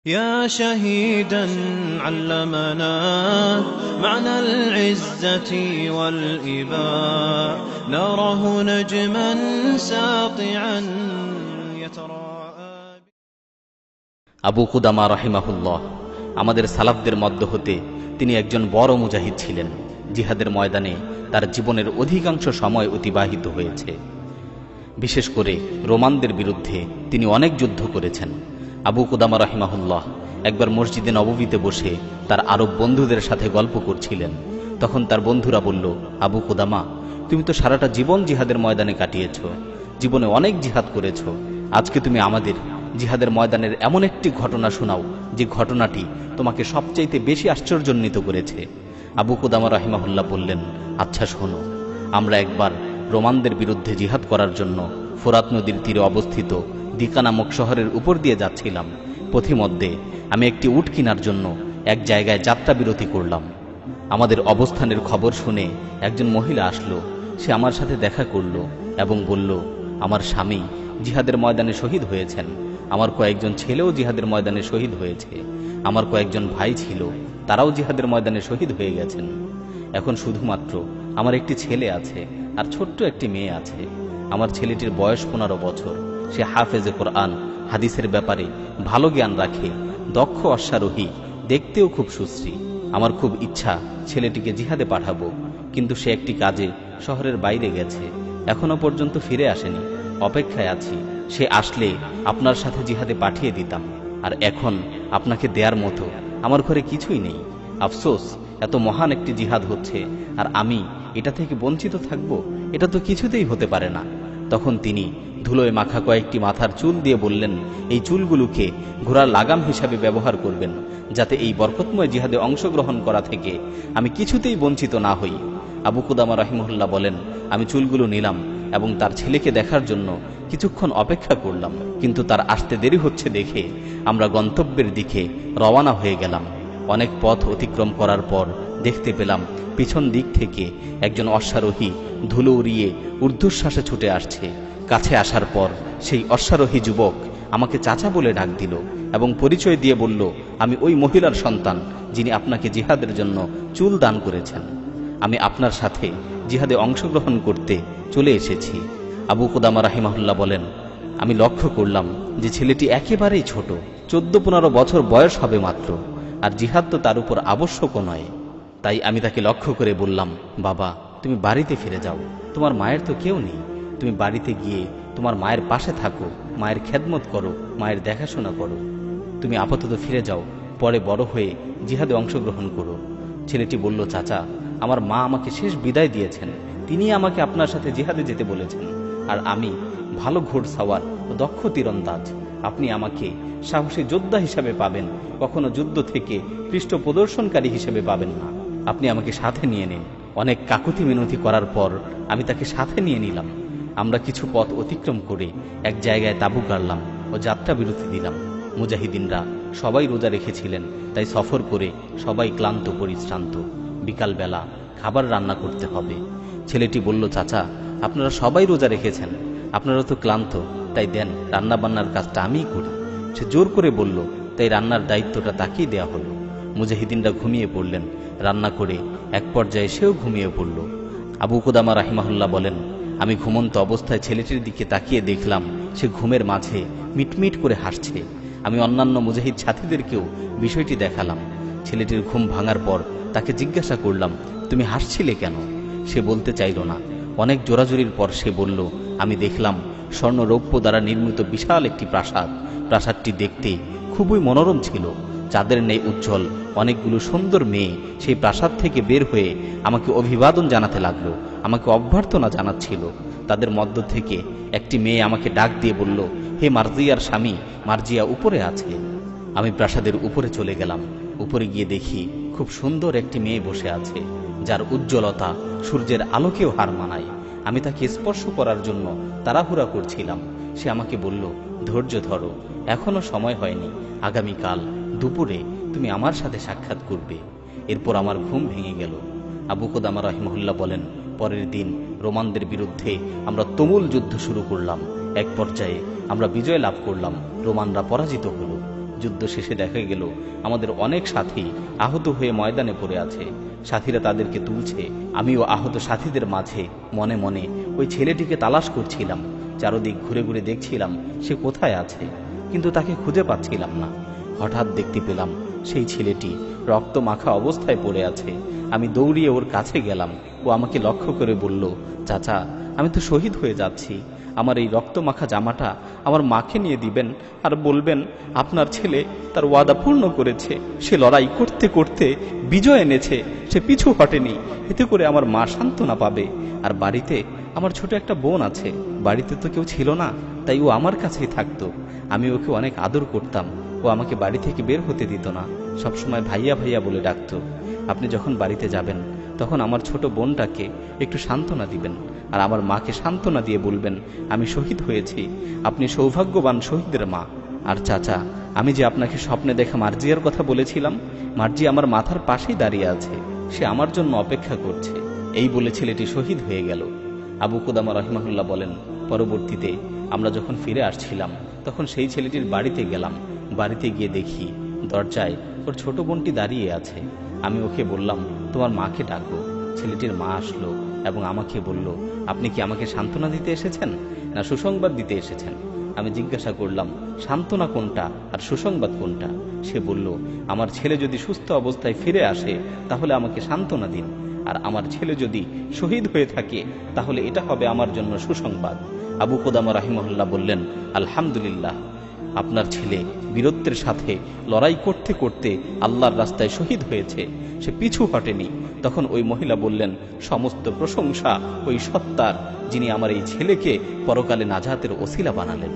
يا شهيدا علمنا معنى العزة والإباء نراه نجما ساطعا يتراءى আবু কুদামা রাহিমাহুল্লাহ আমাদের সালাফদের মধ্য হতে তিনি একজন বড় মুজাহিদ ছিলেন। জিহাদের ময়দানে তার জীবনের অধিকাংশ সময় অতিবাহিত হয়েছে। বিশেষ করে রোমানদের বিরুদ্ধে তিনি অনেক যুদ্ধ করেছেন। আবু কুদামা রাহিমাহুল্লাহ একবার মসজিদে নববীতে বসে তার আরব বন্ধুদের সাথে গল্প করছিলেন। তখন তার বন্ধুরা বলল, আবু কুদামা, তুমি তো সারাটা জীবন জিহাদের ময়দানে কাটিয়েছ, জীবনে অনেক জিহাদ করেছ। আজকে তুমি আমাদের জিহাদের ময়দানের এমন একটি ঘটনা শোনাও যে ঘটনাটি তোমাকে সবচাইতে বেশি আশ্চর্যান্বিত করেছে। আবু কুদামা রাহিমাহুল্লাহ বললেন, আচ্ছা শোনো, আমরা একবার রোমানদের বিরুদ্ধে জিহাদ করার জন্য ফোরাত নদীর তীরে অবস্থিত দিকা নামক শহরের উপর দিয়ে যাচ্ছিলাম। পথিমধ্যে আমি একটি উট কেনার জন্য এক জায়গায় যাত্রা বিরতি করলাম। আমাদের অবস্থানের খবর শুনে একজন মহিলা আসলো। সে আমার সাথে দেখা করল এবং বলল, আমার স্বামী জিহাদের ময়দানে শহীদ হয়েছেন, আমার কয়েকজন ছেলেও জিহাদের ময়দানে শহীদ হয়েছে, আমার কয়েকজন ভাই ছিল, তারাও জিহাদের ময়দানে শহীদ হয়ে গেছেন। এখন শুধুমাত্র আমার একটি ছেলে আছে আর ছোট্ট একটি মেয়ে আছে। আমার ছেলেটির বয়স 15 বছর। সে হাফেজে কোরআন, হাদিসের ব্যাপারে ভালো জ্ঞান রাখে, দক্ষ অশ্বারোহী, দেখতেও খুব সুশ্রী। আমার খুব ইচ্ছা ছেলেটিকে জিহাদে পাঠাবো, কিন্তু সে একটি কাজে শহরের বাইরে গেছে, এখনো পর্যন্ত ফিরে আসেনি। অপেক্ষায় আছি, সে আসলে আপনার সাথে জিহাদে পাঠিয়ে দিতাম। আর এখন আপনাকে দেয়ার মতো আমার ঘরে কিছুই নেই। আফসোস, এত মহান একটি জিহাদ হচ্ছে আর আমি এটা থেকে বঞ্চিত থাকব, এটা তো কিছুতেই হতে পারে না। তখন তিনি ধুলোয় মাখা কয়েকটি মাথার চুল দিয়ে বললেন, এই চুলগুলোকে ঘোড়ার লাগাম হিসাবে ব্যবহার করবেন, যাতে এই বরকতময় জিহাদে অংশগ্রহণ করা থেকে আমি কিছুতেই বঞ্চিত না হই। আবু কুদামা রাহিমাহুল্লাহ বলেন, আমি চুলগুলো নিলাম এবং তার ছেলেকে দেখার জন্য কিছুক্ষণ অপেক্ষা করলাম, কিন্তু তার আসতে দেরি হচ্ছে দেখে আমরা গন্তব্যের দিকে রওয়ানা হয়ে গেলাম। অনেক পথ অতিক্রম করার পর দেখতে পেলাম পিছন দিক থেকে একজন অশ্বারোহী ধুলো উড়িয়ে ঊর্ধ্বশ্বাসে ছুটে আসছে। কাছে আসার পর সেই অশ্বারোহী যুবক আমাকে চাচা বলে ডাক দিল এবং পরিচয় দিয়ে বলল, আমি ওই মহিলার সন্তান যিনি আপনাকে জিহাদের জন্য চুল দান করেছেন। আমি আপনার সাথে জিহাদে অংশগ্রহণ করতে চলে এসেছি। আবু কুদামা রাহিমাহুল্লাহ বলেন, আমি লক্ষ্য করলাম যে ছেলেটি একেবারেই ছোট, 14-15 বছর বয়স হবে মাত্র, আর জিহাদ তো তার উপর আবশ্যকও নয়। তাই আমি তাকে লক্ষ্য করে বললাম, বাবা, তুমি বাড়িতে ফিরে যাও, তোমার মায়ের তো কেউ নেই। তুমি বাড়িতে গিয়ে তোমার মায়ের পাশে থাকো, মায়ের খেদমত করো, মায়ের দেখাশোনা করো। তুমি আপাতত ফিরে যাও, পরে বড় হয়ে জিহাদে অংশগ্রহণ করো। ছেলেটি বলল, চাচা, আমার মা আমাকে শেষ বিদায় দিয়েছেন, তিনি আমাকে আপনার সাথে জিহাদে যেতে বলেছেন, আর আমি ভালো ঘোড়সাওয়ার ও দক্ষ তীরন্দাজ। আপনি আমাকে সাহসী যোদ্ধা হিসাবে পাবেন, কখনো যুদ্ধ থেকে পৃষ্ঠ প্রদর্শনকারী হিসেবে পাবেন না। আপনি আমাকে সাথে নিয়ে নিন। অনেক কাকুতি মিনতি করার পর আমি তাকে সাথে নিয়ে নিলাম। আমরা কিছু পথ অতিক্রম করে এক জায়গায় তাঁবু গাড়লাম ও যাত্রা বিরতি দিলাম। মুজাহিদিনরা সবাই রোজা রেখেছিলেন, তাই সফর করে সবাই ক্লান্ত পরিশ্রান্ত। বিকালবেলা খাবার রান্না করতে হবে। ছেলেটি বলল, চাচা, আপনারা সবাই রোজা রেখেছেন, আপনারা তো ক্লান্ত, তাই দেন, রান্না বান্নার কাজটা আমিই করি। সে জোর করে বলল, তাই রান্নার দায়িত্বটা তাকেই দেয়া হলো। মুজাহিদিনরা ঘুমিয়ে পড়লেন। রান্না করে এক পর্যায়ে সেও ঘুমিয়ে পড়ল। আবু কুদামা রাহিমাহুল্লাহ বলেন, আমি ঘুমন্ত অবস্থায় ছেলেটির দিকে তাকিয়ে দেখলাম সে ঘুমের মাঝে মিটমিট করে হাসছে। আমি অন্যান্য মুজাহিদ সাথীদেরকেও বিষয়টি দেখালাম। ছেলেটির ঘুম ভাঙার পর তাকে জিজ্ঞাসা করলাম, তুমি হাসছিলে কেন? সে বলতে চাইল না। অনেক জোরাজুরির পর সে বলল, আমি দেখলাম স্বর্ণ রৌপ্য দ্বারা নির্মিত বিশাল একটি প্রাসাদ। প্রাসাদটি দেখতে খুবই মনোরম ছিল, চাঁদের ন্যায় উজ্জ্বল। অনেকগুলো সুন্দর মেয়ে সেই প্রাসাদ থেকে বের হয়ে আমাকে অভিবাদন জানাতে লাগলো, আমাকে অভ্যর্থনা জানাচ্ছিল। তাদের মধ্য থেকে একটি মেয়ে আমাকে ডাক দিয়ে বলল, হে মার্জিয়ার স্বামী, মার্জিয়া উপরে আছে। আমি প্রাসাদের উপরে চলে গেলাম। উপরে গিয়ে দেখি খুব সুন্দর একটি মেয়ে বসে আছে, যার উজ্জ্বলতা সূর্যের আলোকেও হার মানায়। আমি তাকে স্পর্শ করার জন্য তাড়াহুড়া করছিলাম। সে আমাকে বলল, ধৈর্য ধরো, এখনো সময় হয়নি, আগামীকাল দুপুরে তুমি আমার সাথে সাক্ষাৎ করবে। এরপর আমার ঘুম ভেঙে গেল। আবু কুদামা রাহিমাহুল্লাহ বলেন, পরের দিন রোমানদের বিরুদ্ধে আমরা তুমুল যুদ্ধ শুরু করলাম। এক পর্যায়ে আমরা বিজয় লাভ করলাম, রোমানরা পরাজিত হল। যুদ্ধ শেষে দেখা গেল আমাদের অনেক সাথী আহত হয়ে ময়দানে পড়ে আছে। সাথীরা তাদেরকে তুলছে। আমিও আহত সাথীদের মাঝে মনে মনে ওই ছেলেটিকে তালাশ করছিলাম। চারদিক ঘুরে ঘুরে দেখছিলাম সে কোথায় আছে, কিন্তু তাকে খুঁজে পাচ্ছিলাম না। হঠাৎ দেখতে পেলাম সেই ছেলেটি রক্ত মাখা অবস্থায় পড়ে আছে। আমি দৌড়িয়ে ওর কাছে গেলাম। ও আমাকে লক্ষ্য করে বলল, চাচা, আমি তো শহীদ হয়ে যাচ্ছি। আমার এই রক্ত মাখা জামাটা আমার মাকে নিয়ে দিবেন, আর বলবেন আপনার ছেলে তার ওয়াদা পূর্ণ করেছে। সে লড়াই করতে করতে বিজয় এনেছে, সে পিছু হটেনি। এতে করে আমার মা সান্ত্বনা পাবে। আর বাড়িতে আমার ছোট একটা বোন আছে, বাড়িতে তো কেউ ছিল না, তাই ও আমার কাছেই থাকতো। আমি ওকে অনেক আদর করতাম। ও আমাকে বাড়ি থেকে বের হতে দিত না, সবসময় ভাইয়া ভাইয়া বলে ডাকতো। আপনি যখন বাড়িতে যাবেন তখন আমার ছোট বোনটাকে একটু সান্ত্বনা দিবেন, আর আমার মাকে সান্ত্বনা দিয়ে বলবেন আমি শহীদ হয়েছি, আপনি সৌভাগ্যবান শহীদের মা। আর চাচা, আমি যে আপনাকে স্বপ্নে দেখা মার্জিয়ার কথা বলেছিলাম, মার্জি আমার মাথার পাশেই দাঁড়িয়ে আছে, সে আমার জন্য অপেক্ষা করছে। এই বলে ছেলেটি শহীদ হয়ে গেল। আবু কুদামা রহিমাহুল্লাহ বলেন, পরবর্তীতে আমরা যখন ফিরে আসছিলাম তখন সেই ছেলেটির বাড়িতে গেলাম। বাড়িতে গিয়ে দেখি দরজায় ওর ছোট বোনটি দাঁড়িয়ে আছে। আমি ওকে বললাম, তোমার মাকে ডাকো। ছেলেটির মা আসলো এবং আমাকে বলল, আপনি কি আমাকে সান্ত্বনা দিতে এসেছেন না সুসংবাদ দিতে এসেছেন? আমি জিজ্ঞাসা করলাম, সান্ত্বনা কোনটা আর সুসংবাদ কোনটা? সে বলল, আমার ছেলে যদি সুস্থ অবস্থায় ফিরে আসে তাহলে আমাকে সান্ত্বনা দিন, আর আমার ছেলে যদি শহীদ হয়ে থাকে তাহলে এটা হবে আমার জন্য সুসংবাদ। আবু কুদামা রাহিমাহুল্লাহ বললেন, আলহামদুলিল্লাহ, আপনার ছেলে বীরত্বের সাথে লড়াই করতে করতে আল্লাহর রাস্তায় শহীদ হয়েছে, সে পিছু হটেনি। তখন ওই মহিলা বললেন, সমস্ত প্রশংসা ওই সত্তার যিনি আমার এই ছেলেকে পরকালে নাজাতের ওসিলা বানালেন।